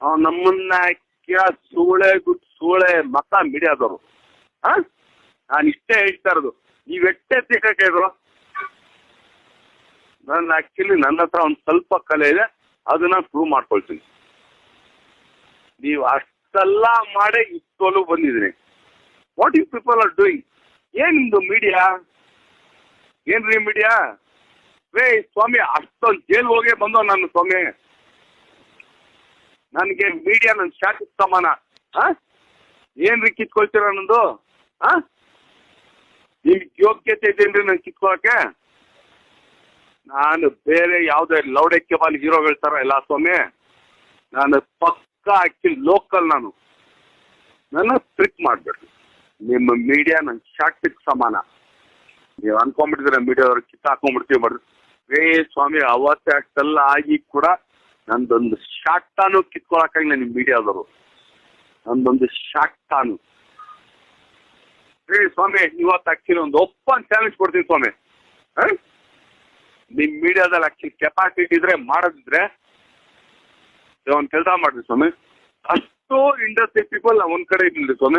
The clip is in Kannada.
ನಮ್ಮನ್ನ ಸೂಳೆ ಸೂಳೆ ಮತ ಮೀಡಿಯಾದವರು. ನಾನು ಇಷ್ಟೇ ಹೇಳ್ತಾ ಇರೋದು, ನೀವು ಎಷ್ಟೇ ಸಿಕ್ಕಾಕಿದ್ರು ನಾನು ಆಕ್ಚುಲಿ ನನ್ನ ಹತ್ರ ಒಂದು ಸ್ವಲ್ಪ ಕಲೆ ಇದೆ, ಅದನ್ನ ಪ್ರೂವ್ ಮಾಡ್ಕೊಳ್ತೀನಿ. ನೀವು ಅಷ್ಟೆಲ್ಲ ಮಾಡೇ ಇಷ್ಟೊಲು ಬಂದಿದ್ದೀನಿ. What you people are doing? ಏನಿದು ಮೀಡಿಯಾ? ಏನ್ರಿ ಮೀಡಿಯಾ? ಸ್ವಾಮಿ ಅಷ್ಟೊಂದು ಜೈಲ್ ಹೋಗೇ ಬಂದೋ ನಾನು ಸ್ವಾಮಿ. ನನಗೆ ಮೀಡಿಯಾ ನನ್ನ ಶಾಖಕ್ಕೆ ಸಮಾನ. ಏನ್ರಿ ಕಿತ್ಕೊಳ್ತೀರ ನಂದು? ನಿಮ್ಗೆ ಯೋಗ್ಯತೆ ಇದೇನ್ರಿ ನನ್ ಕಿತ್ಕೊಳಕ್ಕೆ? ನಾನು ಬೇರೆ ಯಾವುದೇ ಲೌಡಕ್ಕೆ ಬಾಲ್ ಹೀರೋಗಳ ಥರ ಇಲ್ಲ ಸ್ವಾಮಿ. ನಾನು ಪಕ್ಕ ಆಕ್ಚುಲಿ ಲೋಕಲ್. ನನ್ನ ಟ್ರಿಕ್ ಮಾಡಬೇಡ್ರಿ. ನಿಮ್ಮ ಮೀಡಿಯಾ ನನ್ನ ಶಾಖಕ್ಕೆ ಸಮಾನ. ನೀವು ಅನ್ಕೊಂಡ್ಬಿಟ್ಟಿದ್ರೆ ಮೀಡಿಯಾದವ್ರು ಕಿತ್ತಾಕೊಂಡ್ಬಿಡ್ತೀವಿ ಮಾಡ್ರಿ. ಸ್ವಾಮಿ ಅವತ್ತೇ ಅಷ್ಟೆಲ್ಲ ಆಗಿ ಕೂಡ ನಂದೊಂದು ಶಾಕ್ಟಾನು ಕಿತ್ಕೊಳಕ್ಕಾಗಿಲ್ಲ ನಿಮ್ಮ ಮೀಡಿಯಾದವರು. ನಂದೊಂದು ಶಾಕ್ಟಾನು. ಸ್ವಾಮಿ ಇವತ್ತು ಆಕ್ಚುಲಿ ಒಂದು ಓಪನ್ ಚಾಲೆಂಜ್ ಕೊಡ್ತೀನಿ ಸ್ವಾಮಿ. ನಿಮ್ ಮೀಡಿಯಾದಲ್ಲಿ ಆಕ್ಚುಲಿ ಕೆಪಾಸಿಟಿ ಇದ್ರೆ ಮಾಡೋದಿದ್ರೆ ಒಂದು ಕೆಲಸ ಮಾಡ್ರಿ ಸ್ವಾಮಿ. ಅಷ್ಟು ಇಂಡಸ್ಟ್ರಿ ಪೀಪಲ್ ಒಂದ್ ಕಡೆ ಇರ್ಲಿ ಸ್ವಾಮಿ.